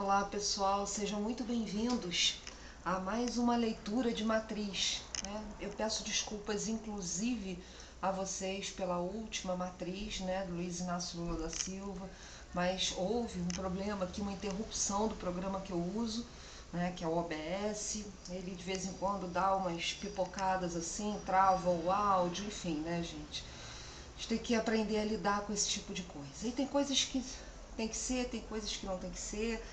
Olá pessoal, sejam muito bem-vindos a mais uma leitura de matriz, né? Eu peço desculpas inclusive a vocês pela última matriz, né, do Luiz Inácio Lula da Silva, mas houve um problema aqui, uma interrupção do programa que eu uso, né, que é o OBS. Ele de vez em quando dá umas pipocadas assim, trava o áudio, enfim, né, gente? A gente tem que aprender a lidar com esse tipo de coisa. E tem coisas que tem que ser, tem coisas que não tem que ser.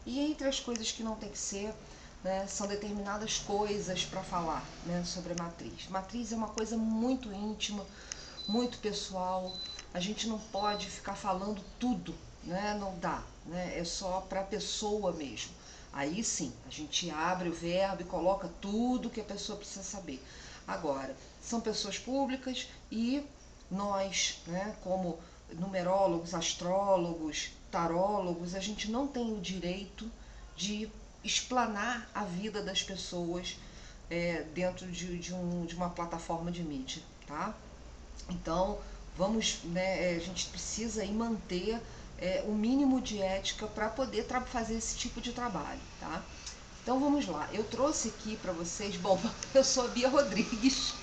E entre as coisas que não tem que ser, né, são determinadas coisas para falar, né, sobre a matriz. Matriz é uma coisa muito íntima, muito pessoal. A gente não pode ficar falando tudo, né? Não dá, né? É só para a pessoa mesmo. Aí sim, a gente abre o verbo e coloca tudo que a pessoa precisa saber. Agora, são pessoas públicas e nós, né, como numerólogos, astrólogos, tarólogos, a gente não tem o direito de explanar a vida das pessoas dentro de uma plataforma de mídia, tá? Então, vamos, né, a gente precisa aí manter o mínimo de ética para poder fazer esse tipo de trabalho, tá? Então vamos lá, eu trouxe aqui para vocês, bom, eu sou a Bia Rodrigues.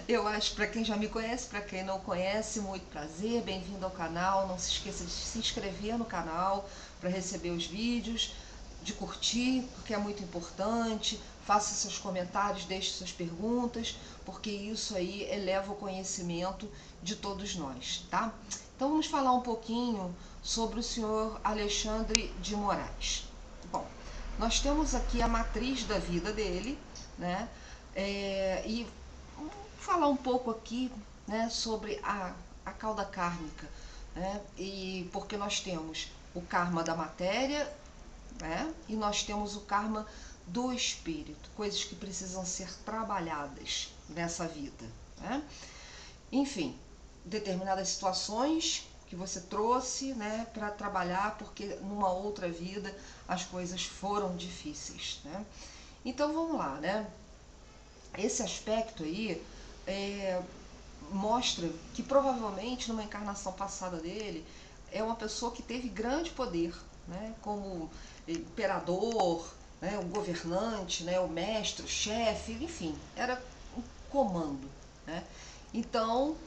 Eu acho, para quem já me conhece, para quem não conhece, muito prazer, bem-vindo ao canal. Não se esqueça de se inscrever no canal para receber os vídeos, de curtir, porque é muito importante. Faça seus comentários, deixe suas perguntas, porque isso aí eleva o conhecimento de todos nós, tá? Então vamos falar um pouquinho sobre o senhor Alexandre de Moraes. Bom, nós temos aqui a matriz da vida dele, né? E falar um pouco aqui, né, sobre a cauda kármica, né, e porque nós temos o karma da matéria, né, e nós temos o karma do espírito, coisas que precisam ser trabalhadas nessa vida, né? Enfim, determinadas situações que você trouxe, né, para trabalhar, porque numa outra vida as coisas foram difíceis, né? Então vamos lá, né? Esse aspecto aí mostra que provavelmente numa encarnação passada dele é uma pessoa que teve grande poder, né, como imperador, né, o governante, né, o mestre, o chefe, enfim, era um comando, né? Então,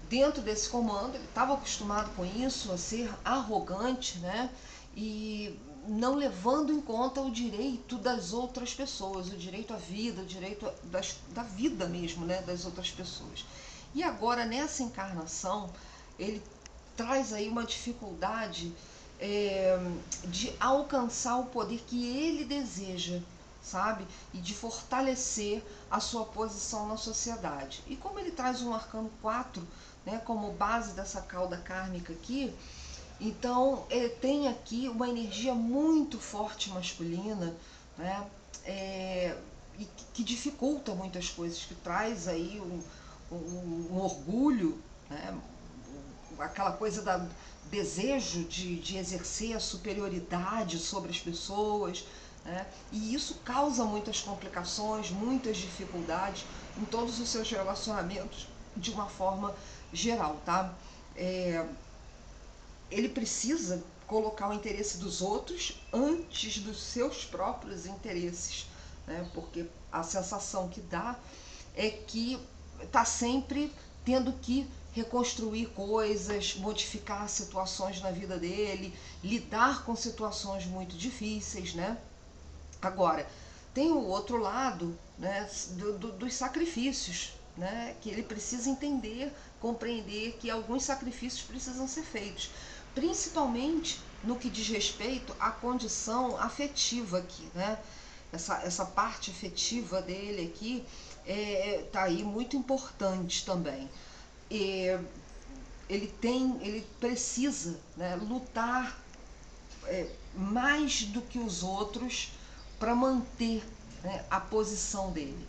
dentro desse comando, ele estava acostumado com isso, a ser arrogante, né, e não levando em conta o direito das outras pessoas, o direito à vida, o direito da vida mesmo, né, das outras pessoas. E agora, nessa encarnação, ele traz aí uma dificuldade de alcançar o poder que ele deseja, sabe? E de fortalecer a sua posição na sociedade. E como ele traz um arcano 4, né, como base dessa cauda kármica aqui, então tem aqui uma energia muito forte masculina, né? E que dificulta muitas coisas, que traz aí um orgulho, né? Aquela coisa da desejo de exercer a superioridade sobre as pessoas, né? E isso causa muitas complicações, muitas dificuldades em todos os seus relacionamentos de uma forma geral, tá? Ele precisa colocar o interesse dos outros antes dos seus próprios interesses, né? Porque a sensação que dá é que está sempre tendo que reconstruir coisas, modificar situações na vida dele, lidar com situações muito difíceis, né? Agora, tem o outro lado, né, dos sacrifícios, né, que ele precisa entender, compreender que alguns sacrifícios precisam ser feitos, principalmente no que diz respeito à condição afetiva aqui, né? Essa parte afetiva dele aqui tá aí muito importante também. Ele precisa, né, lutar mais do que os outros para manter, né, a posição dele,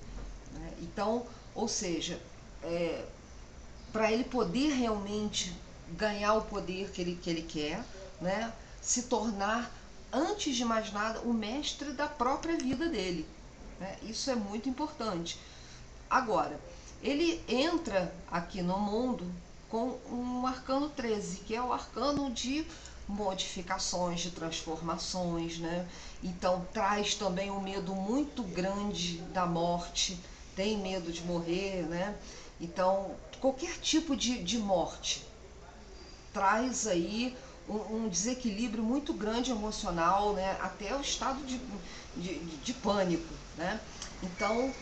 né? Então, ou seja, para ele poder realmente ganhar o poder que ele quer, né, se tornar, antes de mais nada, o mestre da própria vida dele, né? Isso é muito importante. Agora, ele entra aqui no mundo com um arcano 13, que é o arcano de modificações, de transformações, né? Então traz também um medo muito grande da morte, tem medo de morrer, né? Então qualquer tipo de morte traz aí um desequilíbrio muito grande emocional, né? Até o estado de pânico, né? Então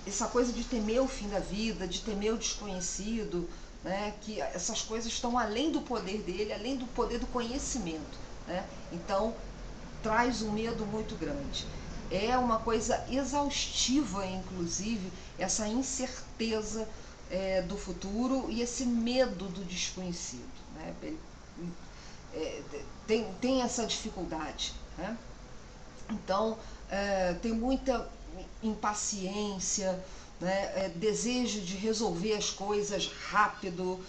essa coisa de temer o fim da vida, de temer o desconhecido, né, que essas coisas estão além do poder dele, além do poder do conhecimento, né? Então traz um medo muito grande. É uma coisa exaustiva, inclusive, essa incerteza do futuro e esse medo do desconhecido, né? Ele, tem essa dificuldade, né? Então tem muita impaciência, né? Desejo de resolver as coisas rápido,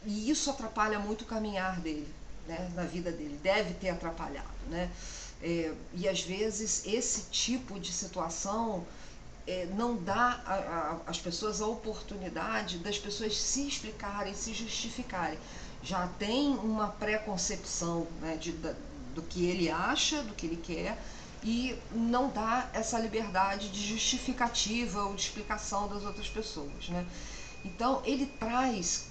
e isso atrapalha muito o caminhar dele, né? Na vida dele, deve ter atrapalhado, né? E às vezes esse tipo de situação não dá às pessoas a oportunidade das pessoas se explicarem, se justificarem. Já tem uma preconcepção, né, do que ele acha, do que ele quer, e não dá essa liberdade de justificativa ou de explicação das outras pessoas, né? Então ele traz,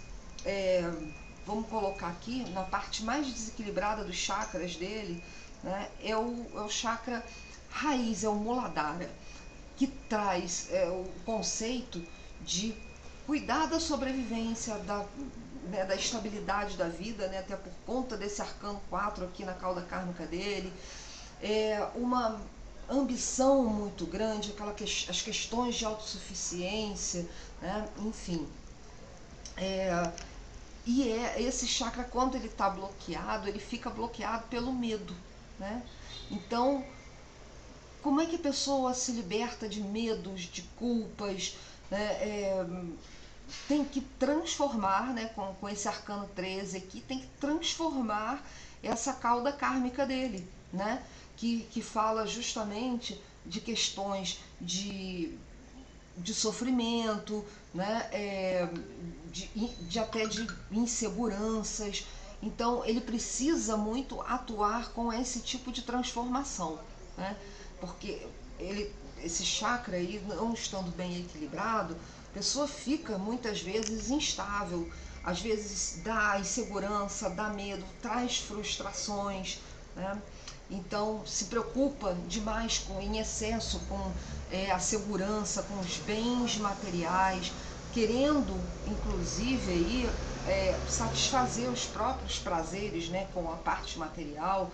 vamos colocar aqui, na parte mais desequilibrada dos chakras dele, né, é o chakra raiz, é o Muladhara, que traz o conceito de cuidar da sobrevivência, né, da estabilidade da vida, né, até por conta desse arcano 4 aqui na cauda kármica dele, uma ambição muito grande, as questões de autossuficiência, né, enfim. E esse chakra, quando ele está bloqueado, ele fica bloqueado pelo medo, né? Então, como é que a pessoa se liberta de medos, de culpas, né? Tem que transformar, né, com esse arcano 13 aqui, tem que transformar essa cauda kármica dele, né? Que fala justamente de questões de sofrimento, né? Até de inseguranças. Então ele precisa muito atuar com esse tipo de transformação, né? Porque esse chakra aí, não estando bem equilibrado, a pessoa fica muitas vezes instável, às vezes dá insegurança, dá medo, traz frustrações, né? Então se preocupa demais em excesso com a segurança, com os bens materiais, querendo inclusive aí satisfazer os próprios prazeres, né, com a parte material,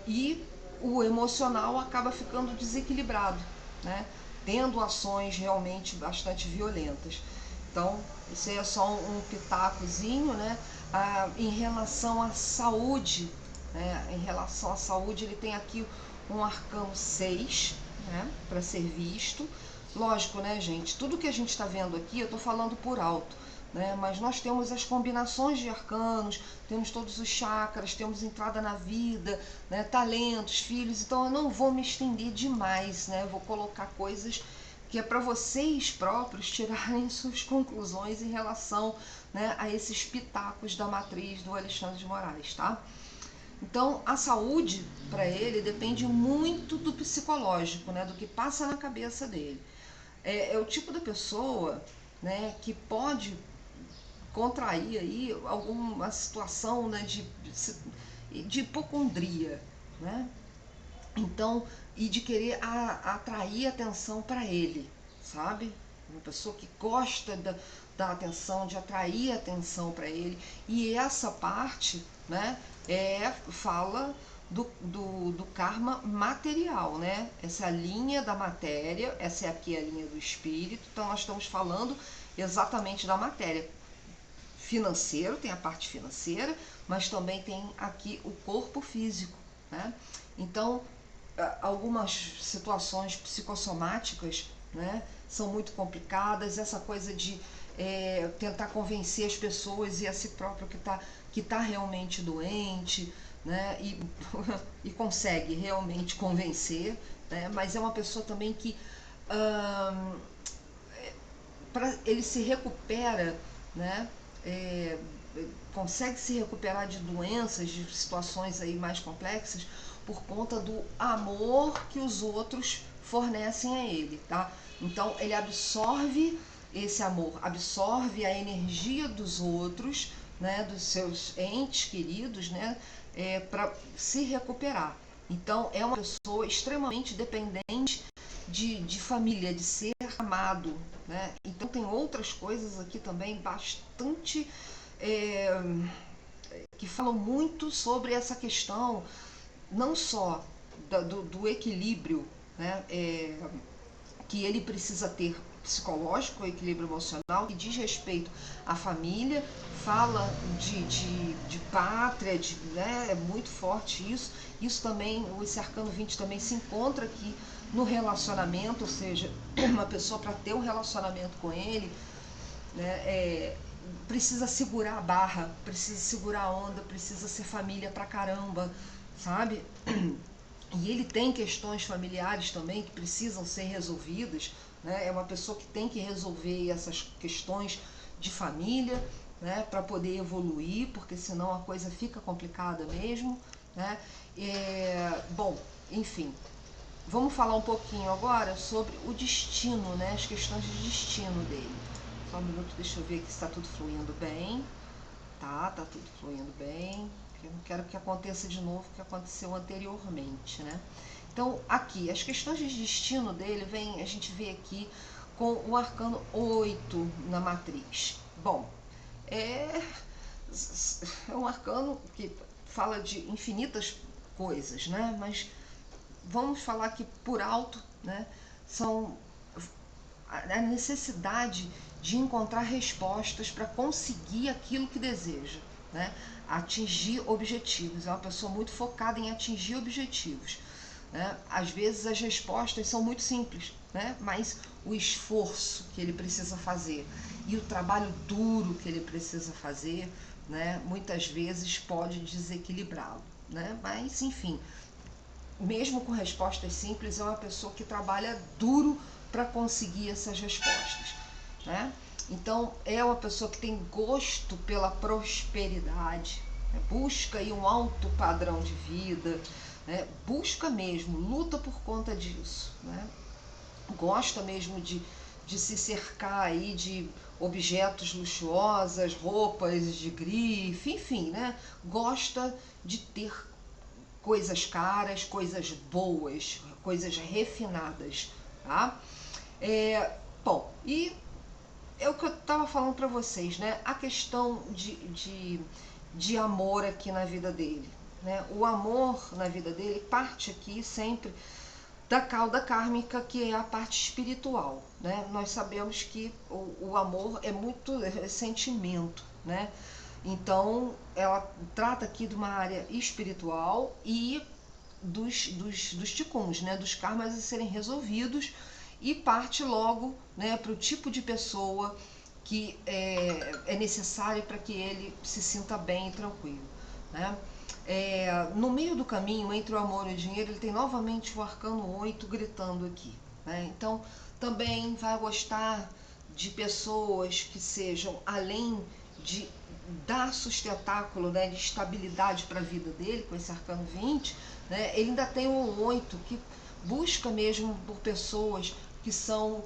e o emocional acaba ficando desequilibrado, né, tendo ações realmente bastante violentas. Então, isso aí é só um pitacozinho, né? Em relação à saúde, né? Em relação à saúde, ele tem aqui um arcano 6, né? Para ser visto. Lógico, né, gente? Tudo que a gente está vendo aqui, eu estou falando por alto, né? Mas nós temos as combinações de arcanos, temos todos os chakras, temos entrada na vida, né? Talentos, filhos. Então eu não vou me estender demais, né? Eu vou colocar coisas que é para vocês próprios tirarem suas conclusões em relação, né, a esses pitacos da matriz do Alexandre de Moraes, tá? Então, a saúde para ele depende muito do psicológico, né, do que passa na cabeça dele. É o tipo da pessoa, né, que pode contrair aí alguma situação, né, de hipocondria, né? Então, e de querer atrair atenção para ele, sabe? Uma pessoa que gosta da atenção, de atrair atenção para ele. E essa parte, né, fala do karma material, né? Essa é a linha da matéria, essa é aqui a linha do espírito. Então, nós estamos falando exatamente da matéria. Financeiro, tem a parte financeira, mas também tem aqui o corpo físico, né? Então, algumas situações psicossomáticas, né, são muito complicadas. Essa coisa de tentar convencer as pessoas e a si próprio que tá realmente doente, né, e consegue realmente convencer, né, mas é uma pessoa também que ele se recupera, né, consegue se recuperar de doenças, de situações aí mais complexas, por conta do amor que os outros fornecem a ele, tá? Então ele absorve esse amor, absorve a energia dos outros, né, dos seus entes queridos, né, para se recuperar. Então é uma pessoa extremamente dependente de família, de ser amado, né? Então tem outras coisas aqui também bastante que falam muito sobre essa questão, não só do equilíbrio, né? Que ele precisa ter psicológico, equilíbrio emocional, que diz respeito à família, fala de pátria, né, é muito forte isso. Isso também, esse arcano 20 também se encontra aqui no relacionamento, ou seja, uma pessoa para ter um relacionamento com ele, né, precisa segurar a barra, precisa segurar a onda, precisa ser família pra caramba, sabe? E ele tem questões familiares também que precisam ser resolvidas, né? É uma pessoa que tem que resolver essas questões de família, né? Para poder evoluir, porque senão a coisa fica complicada mesmo, né? Bom, enfim, vamos falar um pouquinho agora sobre o destino, né? As questões de destino dele. Só um minuto, deixa eu ver aqui se está tudo fluindo bem. Tá tudo fluindo bem. Eu não quero que aconteça de novo o que aconteceu anteriormente, né? Então, aqui, as questões de destino dele, a gente vê aqui com o arcano 8 na matriz. Bom, é um arcano que fala de infinitas coisas, né? Mas vamos falar que por alto, né? São a necessidade de encontrar respostas para conseguir aquilo que deseja, né? Atingir objetivos. É uma pessoa muito focada em atingir objetivos, né? Às vezes as respostas são muito simples, né? Mas o esforço que ele precisa fazer e o trabalho duro que ele precisa fazer, né, muitas vezes pode desequilibrá-lo, né? Mas enfim, mesmo com respostas simples, é uma pessoa que trabalha duro para conseguir essas respostas, né? Então, é uma pessoa que tem gosto pela prosperidade, né? Busca aí um alto padrão de vida, né? Busca mesmo, luta por conta disso, né? Gosta mesmo de se cercar aí de objetos luxuosos, roupas de grife, enfim, né? Gosta de ter coisas caras, coisas boas, coisas refinadas, tá? Bom, e é o que eu estava falando para vocês, né? A questão de amor aqui na vida dele, né? O amor na vida dele parte aqui sempre da cauda kármica, que é a parte espiritual, né? Nós sabemos que o amor é muito sentimento, né? Então, ela trata aqui de uma área espiritual e dos ticuns, né? Dos karmas a serem resolvidos, e parte logo, né, para o tipo de pessoa que é necessário para que ele se sinta bem e tranquilo, né? No meio do caminho, entre o amor e o dinheiro, ele tem novamente o arcano 8 gritando aqui, né? Então, também vai gostar de pessoas que sejam, além de dar sustentáculo, né, de estabilidade para a vida dele, com esse arcano 20, né, ele ainda tem um 8 que busca mesmo por pessoas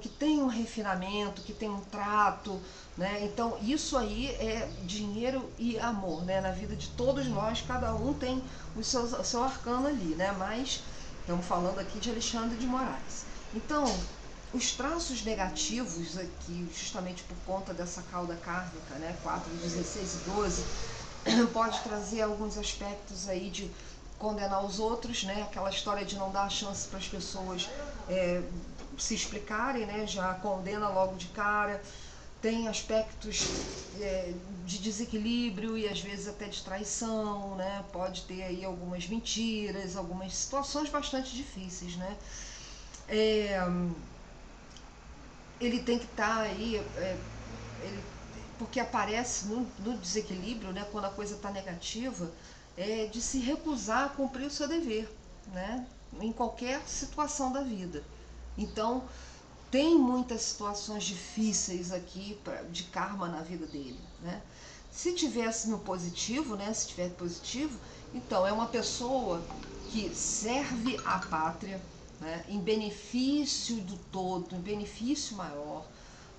que têm um refinamento, que têm um trato, né? Então isso aí é dinheiro e amor, né? Na vida de todos nós, cada um tem o seu arcano ali, né? Mas estamos falando aqui de Alexandre de Moraes. Então, os traços negativos aqui, justamente por conta dessa cauda kármica, né? 4, 16 e 12, pode trazer alguns aspectos aí de condenar os outros, né? Aquela história de não dar chance para as pessoas se explicarem, né? Já condena logo de cara. Tem aspectos de desequilíbrio e às vezes até de traição, né? Pode ter aí algumas mentiras, algumas situações bastante difíceis, né? Ele tem que estar aí, porque aparece no desequilíbrio, né? Quando a coisa está negativa, de se recusar a cumprir o seu dever, né? Em qualquer situação da vida. Então, tem muitas situações difíceis aqui de karma na vida dele, né? Se tivesse no positivo, né, se tiver positivo, então é uma pessoa que serve a pátria, né, em benefício do todo, em benefício maior,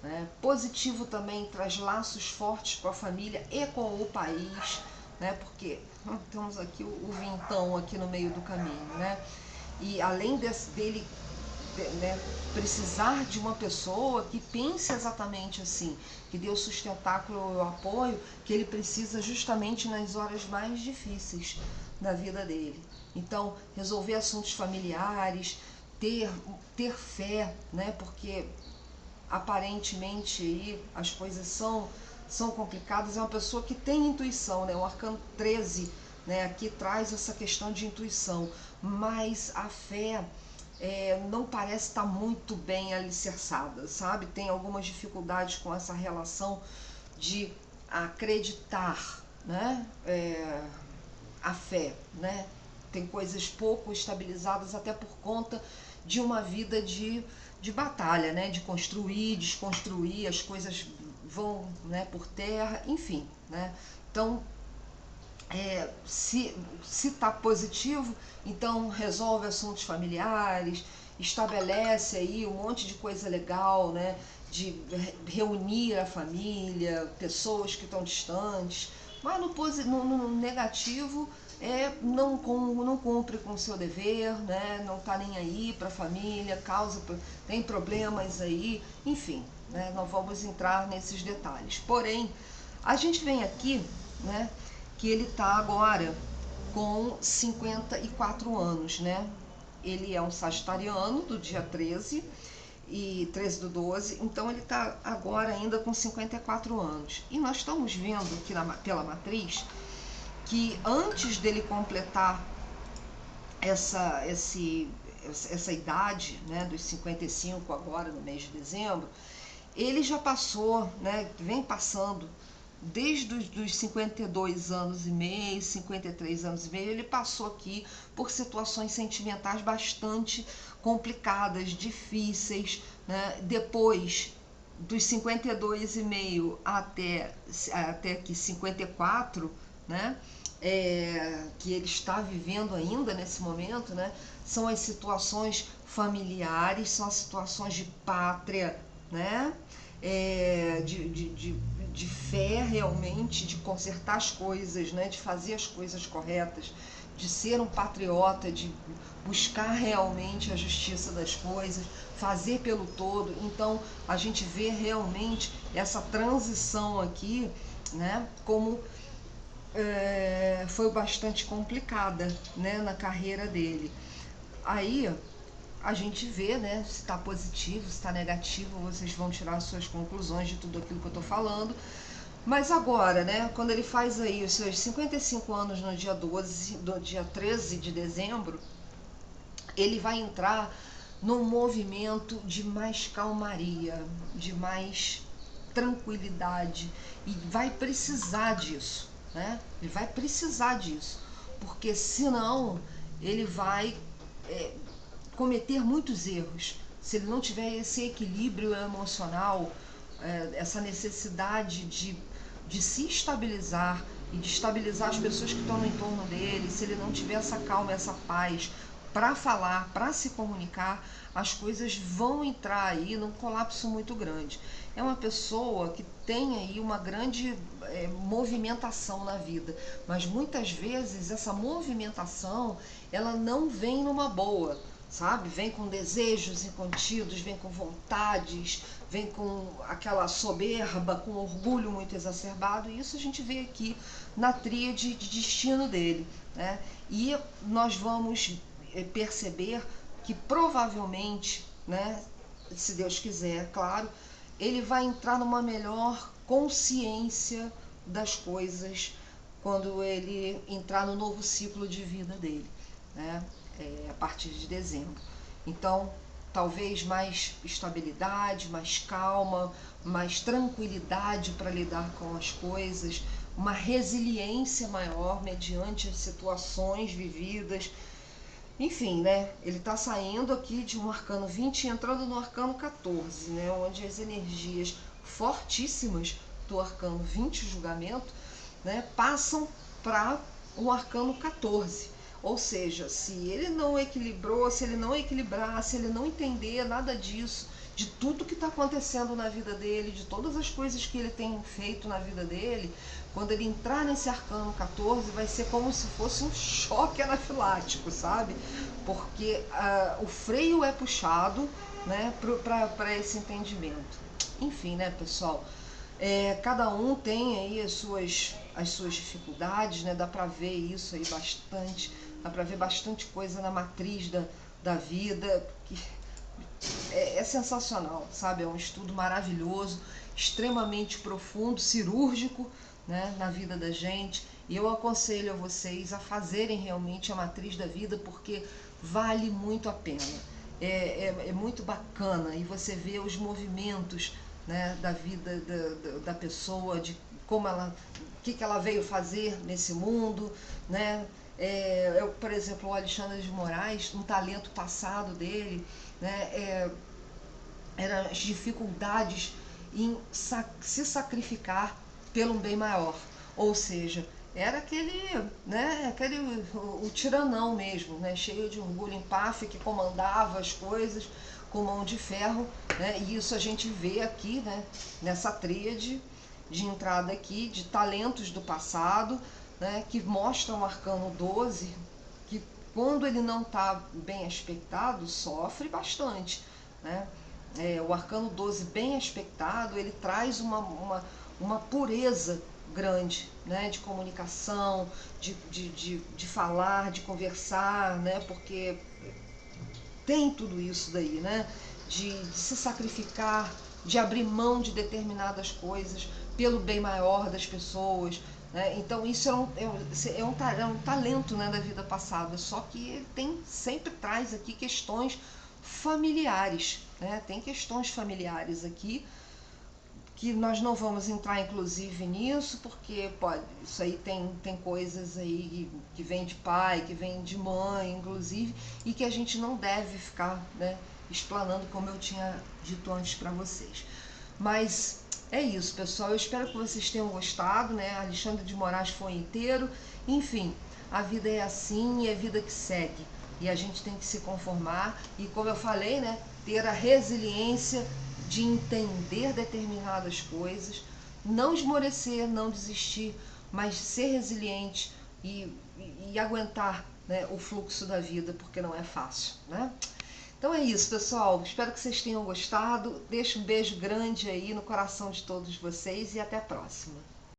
né. Positivo também traz laços fortes com a família e com o país, né, porque temos aqui o vintão aqui no meio do caminho, né, e além dele, né, precisar de uma pessoa que pense exatamente assim, que dê o sustentáculo e o apoio que ele precisa justamente nas horas mais difíceis da vida dele. Então, resolver assuntos familiares, ter fé, né, porque aparentemente aí as coisas são complicadas. É uma pessoa que tem intuição, né, o arcano 13, né, aqui traz essa questão de intuição, mas a fé não parece estar muito bem alicerçada, sabe? Tem algumas dificuldades com essa relação de acreditar, né? A fé, né? Tem coisas pouco estabilizadas até por conta de uma vida de batalha, né? De construir, desconstruir, as coisas vão, né, por terra, enfim, né? Então, se está positivo, então resolve assuntos familiares, estabelece aí um monte de coisa legal, né? De reunir a família, pessoas que estão distantes. Mas no negativo, não cumpre com o seu dever, né? Não está nem aí para a família, tem problemas aí, enfim, né? Não vamos entrar nesses detalhes. Porém, a gente vem aqui, né, que ele está agora com 54 anos, né? Ele é um sagitariano do dia 13 do 12, então ele está agora ainda com 54 anos. E nós estamos vendo aqui pela matriz que antes dele completar essa idade, né, dos 55 agora no mês de dezembro, ele já passou, né, vem passando desde os 52 anos e meio, 53 anos e meio, ele passou aqui por situações sentimentais bastante complicadas, difíceis, né? Depois dos 52 e meio até aqui 54, né? Que ele está vivendo ainda nesse momento, né? São as situações familiares, são as situações de pátria, né? De fé realmente, de consertar as coisas, né? De fazer as coisas corretas, de ser um patriota, de buscar realmente a justiça das coisas, fazer pelo todo. Então a gente vê realmente essa transição aqui, né? Como foi bastante complicada, né? Na carreira dele. Aí a gente vê, né, se está positivo, se está negativo, vocês vão tirar as suas conclusões de tudo aquilo que eu estou falando. Mas agora, né, quando ele faz aí os seus 55 anos no dia 13 de dezembro, ele vai entrar num movimento de mais calmaria, de mais tranquilidade, e vai precisar disso, né? Ele vai precisar disso, porque senão ele vai cometer muitos erros. Se ele não tiver esse equilíbrio emocional, essa necessidade de se estabilizar e de estabilizar as pessoas que estão no entorno dele, se ele não tiver essa calma, essa paz para falar, para se comunicar, as coisas vão entrar aí num colapso muito grande. É uma pessoa que tem aí uma grande movimentação na vida, mas muitas vezes essa movimentação ela não vem numa boa, sabe? Vem com desejos incontidos, vem com vontades, vem com aquela soberba, com orgulho muito exacerbado, e isso a gente vê aqui na tríade de destino dele, né? E nós vamos perceber que provavelmente, né, se Deus quiser, claro, ele vai entrar numa melhor consciência das coisas quando ele entrar no novo ciclo de vida dele, né? A partir de dezembro. Então, talvez mais estabilidade, mais calma, mais tranquilidade para lidar com as coisas, uma resiliência maior mediante as situações vividas. Enfim, né? Ele está saindo aqui de um arcano 20 e entrando no arcano 14, né? Onde as energias fortíssimas do arcano 20, julgamento, né, passam para o arcano 14. Ou seja, se ele não equilibrou, se ele não equilibrar, se ele não entender nada disso, de tudo que está acontecendo na vida dele, de todas as coisas que ele tem feito na vida dele, quando ele entrar nesse arcano 14, vai ser como se fosse um choque anafilático, sabe? Porque o freio é puxado, né, para esse entendimento. Enfim, né, pessoal? Cada um tem aí as suas dificuldades, né? Dá para ver isso aí bastante, dá para ver bastante coisa na matriz da vida, que é sensacional, sabe? É um estudo maravilhoso, extremamente profundo, cirúrgico, né, na vida da gente. E eu aconselho a vocês a fazerem realmente a matriz da vida, porque vale muito a pena. É muito bacana, e você vê os movimentos, né, da vida da pessoa, de como ela, o que ela veio fazer nesse mundo, né? Por exemplo, o Alexandre de Moraes, um talento passado dele, né, eram as dificuldades em se sacrificar pelo bem maior. Ou seja, era o tiranão mesmo, né, cheio de orgulho, empáfia, que comandava as coisas com mão de ferro, né, e isso a gente vê aqui, né, nessa tríade de entrada aqui, de talentos do passado, né, que mostram o arcano 12, que quando ele não está bem aspectado, sofre bastante, né? O arcano 12 bem aspectado, ele traz uma pureza grande, né, de comunicação, de falar, de conversar, né, porque tem tudo isso daí, né, de se sacrificar, de abrir mão de determinadas coisas pelo bem maior das pessoas, né? Então isso é um talento, né, da vida passada, só que ele sempre traz aqui questões familiares, né? Tem questões familiares aqui, que nós não vamos entrar inclusive nisso, porque isso aí tem coisas aí que vem de pai, que vem de mãe, inclusive, e que a gente não deve ficar, né, explanando, como eu tinha dito antes para vocês. Mas é isso, pessoal. Eu espero que vocês tenham gostado, né? Alexandre de Moraes foi inteiro. Enfim, a vida é assim e é a vida que segue. E a gente tem que se conformar e, como eu falei, né, ter a resiliência de entender determinadas coisas, não esmorecer, não desistir, mas ser resiliente e aguentar, né, o fluxo da vida, porque não é fácil, né? Então é isso, pessoal. Espero que vocês tenham gostado. Deixo um beijo grande aí no coração de todos vocês e até a próxima.